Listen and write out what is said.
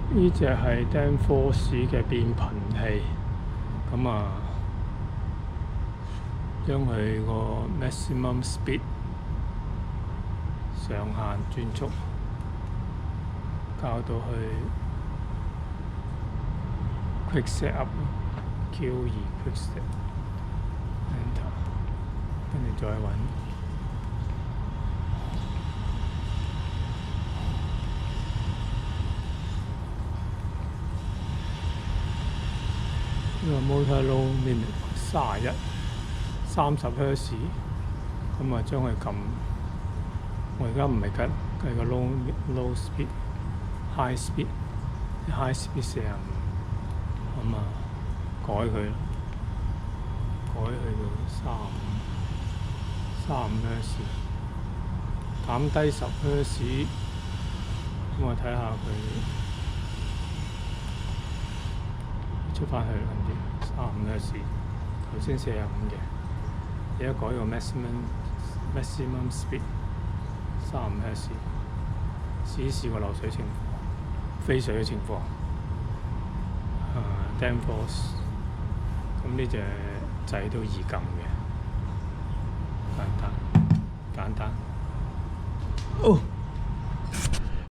呢只係 Danfoss 嘅變頻器，咁啊，將佢個 maximum speed 上限轉速校到去 quick set up，Q2 quick set，enter， 跟住再揾。呢個 motor low limit 30 Hz， 咁啊將佢撳，我而家唔係計個 low speed，high speed 45，咁啊改佢，改去到35 Hz， 減低10 Hz， 咁我睇下佢。出翻去跟住35 Hz， 頭先45嘅，而家改個 maximum speed 35 Hz， 試個漏水情況、飛水嘅情況。Danfoss， 咁呢隻掣都易撳嘅，簡單。哦。